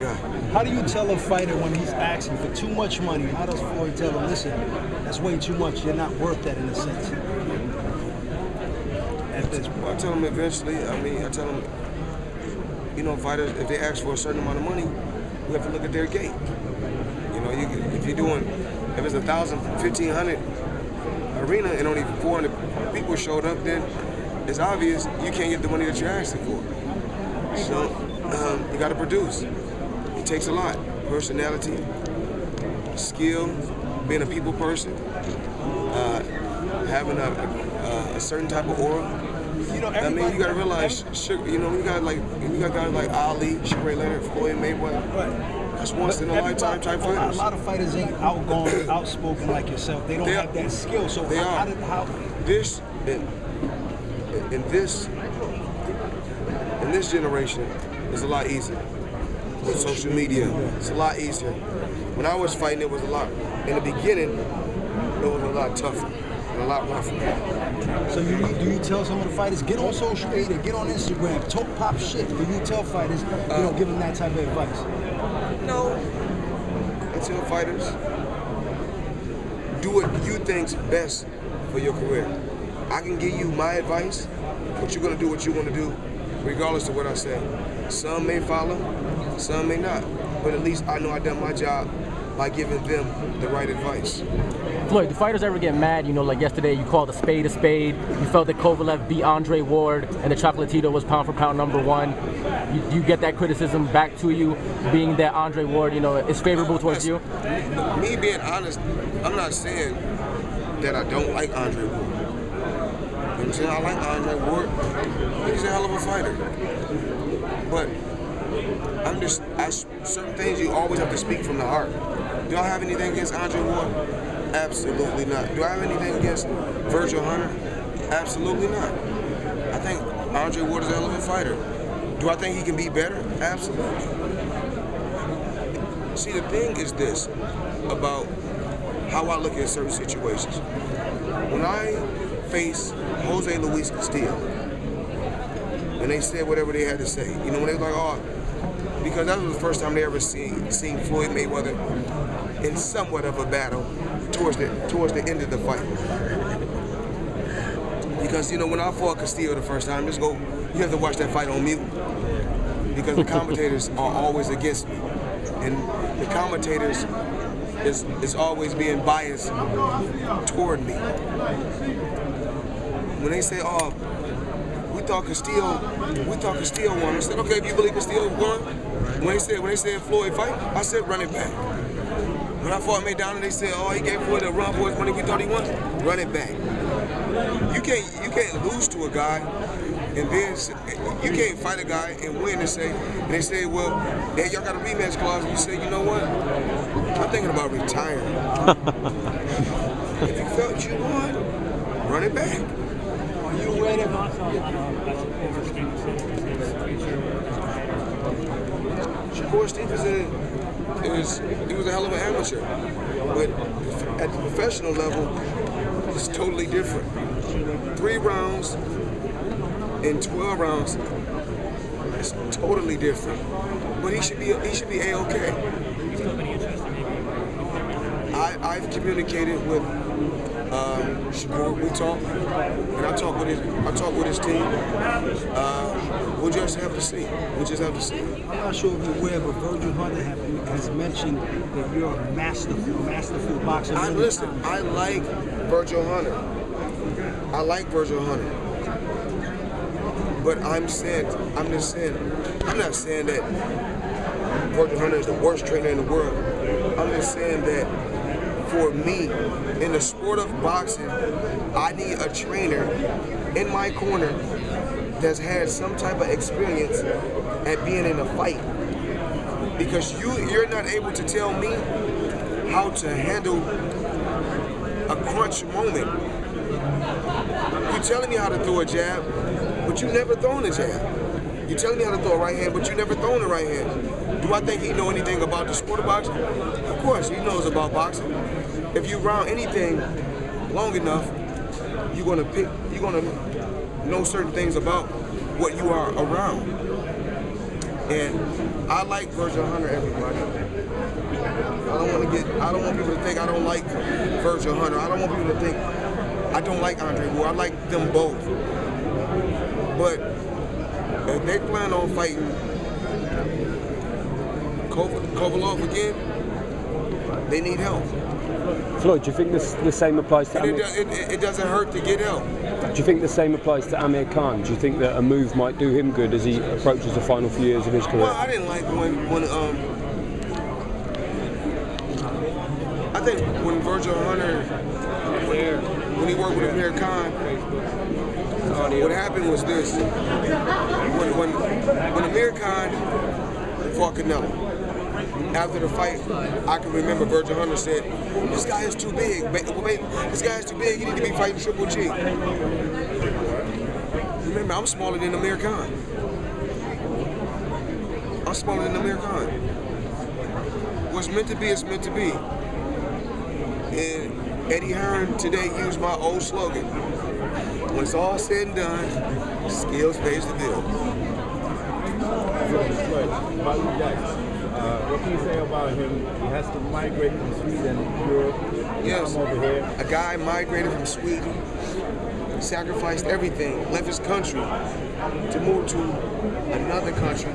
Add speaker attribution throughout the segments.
Speaker 1: How do you tell a fighter when he's asking for too much money? How does Floyd tell him, listen, that's way too much, you're not worth that in a sense? At this point.
Speaker 2: I tell them eventually, I tell them, you know, fighters, if they ask for a certain amount of money, we have to look at their gate. You know, if you're doing, if it's 1,000, 1,500 arena and only 400 people showed up, then it's obvious you can't get the money that you're asking for. So you got to produce. It takes a lot. Personality, skill, being a people person, having a certain type of aura.
Speaker 1: You know,
Speaker 2: I mean, you got to realize, you know, you got guys like Ali, Sergey Kovalev, Floyd Mayweather.
Speaker 1: Right.
Speaker 2: That's once in a lifetime type fighters.
Speaker 1: A lot of fighters ain't outgoing, outspoken like yourself. They don't have that skill. So how?
Speaker 2: In this generation, it's a lot easier. With social media, it's a lot easier. When I was fighting, it was a lot. In the beginning, it was a lot tougher and a lot rougher.
Speaker 1: So do you tell some of the fighters, get on social media, get on Instagram, talk pop shit? Do you tell fighters, give them that type of advice?
Speaker 2: No. I tell fighters, do what you think's best for your career. I can give you my advice, but you're gonna do what you want to do, regardless of what I say. Some may follow, some may not, but at least I know I done my job by giving them the right advice.
Speaker 3: Floyd, do fighters ever get mad? You know, like yesterday, you called a spade a spade. You felt that Kovalev beat Andre Ward, and the Chocolatito was pound for pound #1. You get that criticism back to you, being that Andre Ward, you know, is favorable towards you?
Speaker 2: Me being honest, I'm not saying that I don't like Andre Ward. You know what I'm saying? I like Andre Ward. He's a hell of a fighter. But certain things you always have to speak from the heart. Do I have anything against Andre Ward? Absolutely not. Do I have anything against Virgil Hunter? Absolutely not. I think Andre Ward is a hell of a fighter. Do I think he can be better? Absolutely. See, the thing is this about how I look at certain situations. When I face Jose Luis Castillo, and they said whatever they had to say, you know, when they were like, oh, because that was the first time they ever seen Floyd Mayweather in somewhat of a battle towards the end of the fight. Because, you know, when I fought Castillo the first time, you have to watch that fight on mute. Because the commentators are always against me. And the commentators is always being biased toward me. When they say, oh, we thought Castillo won. I said, okay, if you believe Castillo won. When they said Floyd fight, I said run it back. When I fought Maidana, they said, oh, he gave Floyd a run for his money, we thought he won. Run it back. You can't lose to a guy and then you can't fight a guy and win and they say, well, hey, y'all got a rematch clause, and you say, you know what? I'm thinking about retiring. If you felt you won, run it back.
Speaker 1: Are you ready?
Speaker 2: Shakur Stevenson he was a hell of an amateur, but at the professional level, it's totally different. 3 rounds and 12 rounds, it's totally different. But he should be A-okay. I've communicated with Shakur. We talk, and I talk with his team. We'll just have to see.
Speaker 1: I'm not sure if you're aware, but Virgil Hunter has mentioned that you're a masterful boxer.
Speaker 2: Listen, I like Virgil Hunter. But I'm not saying that Virgil Hunter is the worst trainer in the world. I'm just saying that for me, in the sport of boxing, I need a trainer in my corner that's had some type of experience at being in a fight. Because you're not able to tell me how to handle a crunch moment. You're telling me how to throw a jab, but you never thrown a jab. You're telling me how to throw a right hand, but you never thrown a right hand. Do I think he know anything about the sport of boxing? Of course, he knows about boxing. If you round anything long enough, you're gonna know certain things about what you are around. And I like Virgil Hunter, everybody. I don't want people to think I don't like Virgil Hunter. I don't want people to think I don't like Andre Ward. I like them both. But if they plan on fighting Kovalev again, they need help.
Speaker 4: Floyd, do you think the same applies to Amir?
Speaker 2: It doesn't hurt to get help.
Speaker 4: Do you think the same applies to Amir Khan? Do you think that a move might do him good as he approaches the final few years of his career?
Speaker 2: Well, I didn't like I think when Virgil Hunter, when he worked with Amir Khan, what happened was this. When Amir Khan fought Canelo, after the fight, I can remember Virgil Hunter said, "This guy is too big. This guy is too big. You need to be fighting Triple G." Remember, I'm smaller than Amir Khan. I'm smaller than Amir Khan. What's meant to be is meant to be. And Eddie Hearn today used my old slogan. When it's all said and done, skills pays the bill.
Speaker 5: What can you say about him? He has to migrate from Sweden, Europe,
Speaker 2: Yes,
Speaker 5: come over here.
Speaker 2: a guy migrated from Sweden, sacrificed everything, left his country to move to another country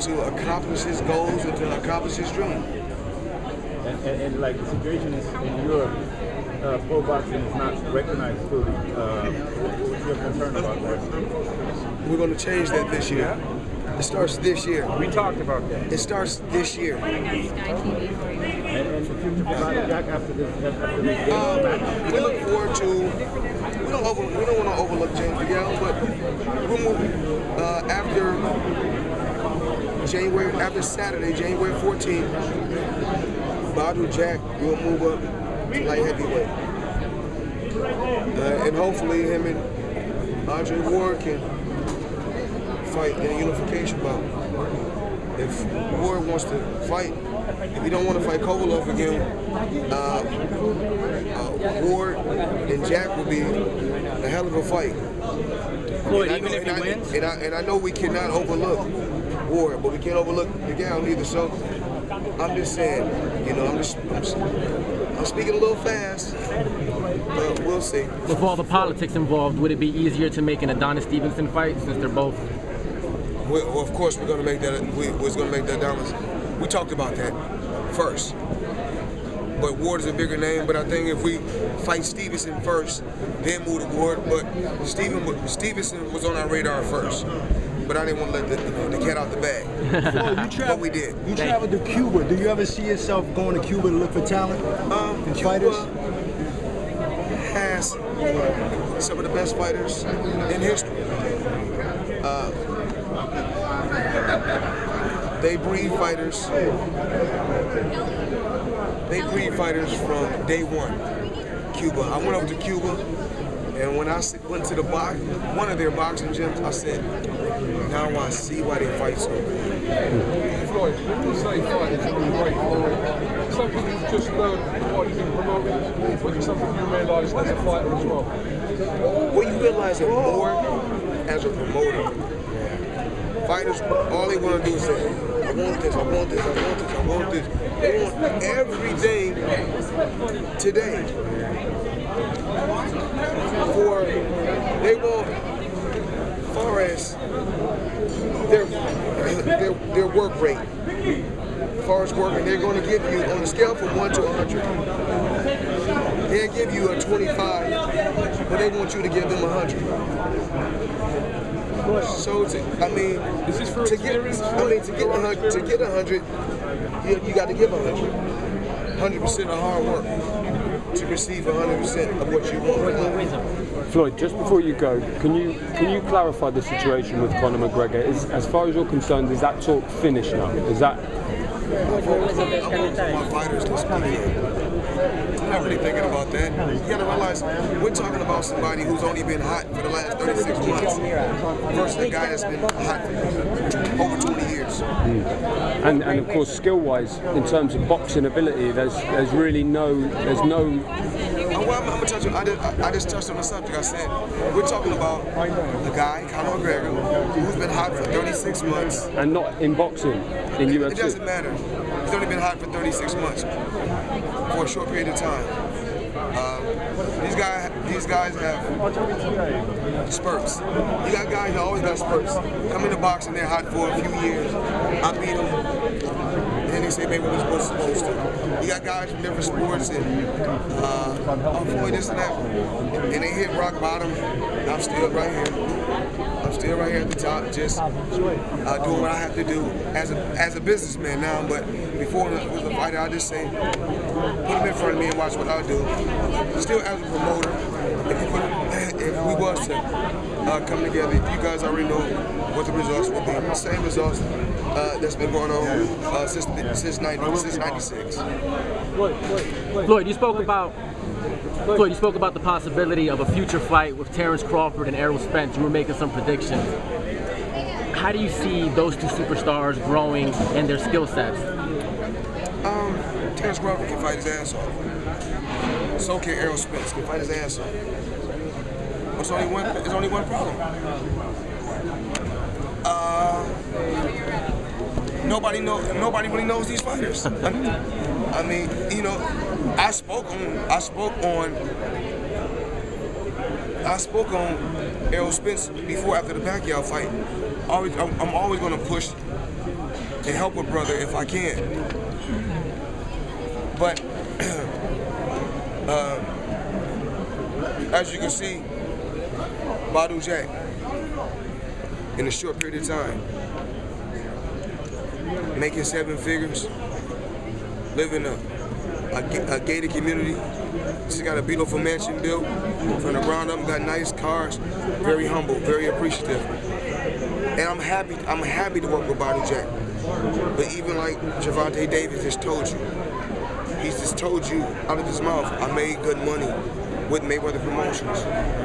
Speaker 2: to accomplish his goals and to accomplish his dream.
Speaker 5: And like the situation is in Europe, pro boxing is not recognized fully. What's your concern about that?
Speaker 2: We're going to change that this year. It starts this year.
Speaker 5: We talked about that.
Speaker 2: It starts this year.
Speaker 5: And the future for Jack after this
Speaker 2: We look forward to. We don't want to overlook James Miguel, but we'll move after Saturday, January 14th. Badu Jack will move up to light heavyweight, and hopefully him and Andre Ward can fight in a unification bout. If Ward wants to fight, if he don't want to fight Kovalev again, Ward and Jack will be a hell of a fight.
Speaker 3: Floyd, even if he wins?
Speaker 2: And I know we cannot overlook Ward, but we can't overlook Miguel either. So I'm just saying, I'm speaking a little fast, but we'll see.
Speaker 3: With all the politics involved, would it be easier to make an Adonis Stevenson fight since they're both?
Speaker 2: Well, of course, we're going to make that. We're going to make that down. We talked about that first. But Ward is a bigger name. But I think if we fight Stevenson first, then move to Ward. But Stevenson was on our radar first. But I didn't want to let the cat out the bag. But we did.
Speaker 1: You traveled to Cuba. Do you ever see yourself going to Cuba to look for talent and fighters?
Speaker 2: Has some of the best fighters in history. They breed fighters. They breed fighters from day one. Cuba. I went over to Cuba, and when I went to one of their boxing gyms, I said, "Now I see why they fight so good."
Speaker 6: Floyd, when you say fighting is really great, something you've just learned while you've been promoting, or is something you realise as a fighter as well?
Speaker 2: Well, you realize it more as a promoter. Fighters, all they want to do is say, "I want this, I want this, I want this, I want this." They want everything today. They want, as far as their work rate, as far as working, they're going to give you, on a scale from 1 to 100, they'll give you a 25, but they want you to give them 100. So to get 100, you got to give 100. 100% of hard work to receive 100% of what you want.
Speaker 4: Floyd, just before you go, can you clarify the situation with Conor McGregor? As far as you're concerned, is that talk finished now? Is that?
Speaker 2: My fighters to speak. I'm not really thinking about that. You gotta realize we're talking about somebody who's only been hot for the last 36 months versus a guy that's been hot for over 20 years.
Speaker 4: And of course, skill-wise, in terms of boxing ability, there's really no.
Speaker 2: Well, I'm gonna touch on. I just touched on the subject. I said we're talking about the guy, Conor McGregor, who's been hot for 36 months.
Speaker 4: And not in boxing, in UFC.
Speaker 2: It doesn't matter. He's only been hot for 36 months, for a short period of time. These guys have spurts. You got guys that always got spurts. Come into boxing, they're hot for a few years. I beat them, and then they say maybe we're supposed to. You got guys from different sports, and Floyd this and that, and they hit rock bottom. I'm still right here. I'm still right here at the top, just doing what I have to do as a businessman now. But before I was a fighter, I just say, put him in front of me and watch what I'll do. Still as a promoter, if we was to come together, you guys already know what the results will be. Same results that's been going on since 96.
Speaker 3: Floyd, you spoke about the possibility of a future fight with Terrence Crawford and Errol Spence. You were making some predictions. How do you see those two superstars growing and their skill sets?
Speaker 2: Terrence Crawford can fight his ass off. So can Errol Spence, can fight his ass off. There's only one problem. Nobody really knows these fighters. I mean, you know, I spoke on Errol Spence before after the Pacquiao fight. I'm always going to push and help a brother if I can. But as you can see, Badou Jack, in a short period of time, making 7 figures, living a gated community. She's got a beautiful mansion built from the ground up, got nice cars, very humble, very appreciative. And I'm happy to work with Badou Jack. But even like Gervonta Davis just told you, he's just told you out of his mouth, I made good money with Mayweather Promotions.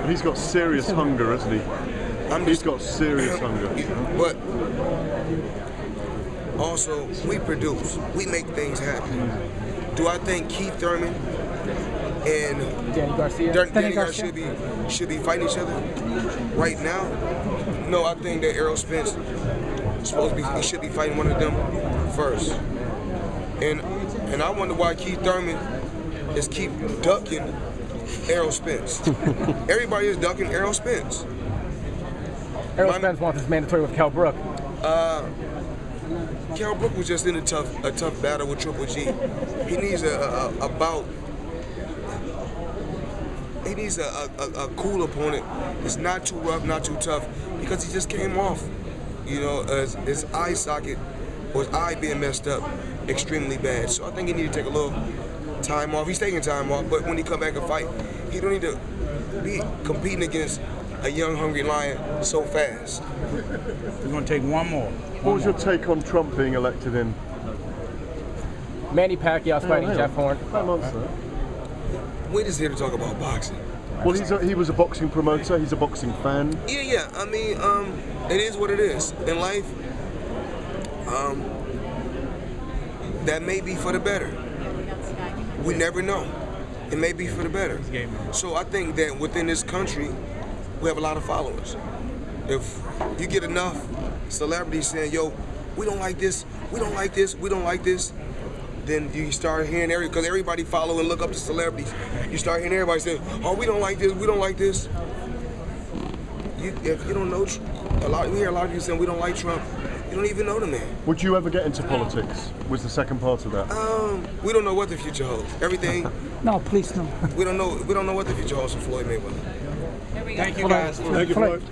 Speaker 7: He's got serious hunger, hasn't he? He's got serious hunger.
Speaker 2: But also, we produce, we make things happen. Do I think Keith Thurman and Danny Garcia should be fighting each other right now? No, I think that Errol Spence he should be fighting one of them first. And I wonder why Keith Thurman is keep ducking Errol Spence. Everybody is ducking Errol Spence.
Speaker 3: Errol Spence wants his mandatory with Kell Brook.
Speaker 2: Kell Brook was just in a tough battle with Triple G. He needs a bout. He needs a cool opponent. It's not too rough, not too tough, because he just came off, you know, his eye socket or his eye being messed up extremely bad. So I think he need to take a little time off. He's taking time off, but when he come back and fight, he don't need to be competing against a young, hungry lion so fast.
Speaker 5: We're going to take one more.
Speaker 7: What was your take on Trump being elected in?
Speaker 3: Manny Pacquiao's fighting Jeff Horn.
Speaker 2: We're just here to talk about boxing.
Speaker 7: Well, he was a boxing promoter. He's a boxing fan.
Speaker 2: Yeah. I mean, it is what it is in life. That may be for the better. We never know. It may be for the better. So I think that within this country, we have a lot of followers. If you get enough celebrities saying, yo, we don't like this, we don't like this, we don't like this, then you start hearing because everybody follow and look up to celebrities. You start hearing everybody saying, oh, we don't like this, we don't like this. If you don't know, we hear a lot of people saying we don't like Trump. You don't even know the man.
Speaker 7: Would you ever get into politics? Was the second part of that?
Speaker 2: We don't know what the future holds. Everything.
Speaker 8: No, please no.
Speaker 2: We don't know what the future holds for Floyd Mayweather.
Speaker 5: Thank you guys.
Speaker 6: Thank you, Floyd.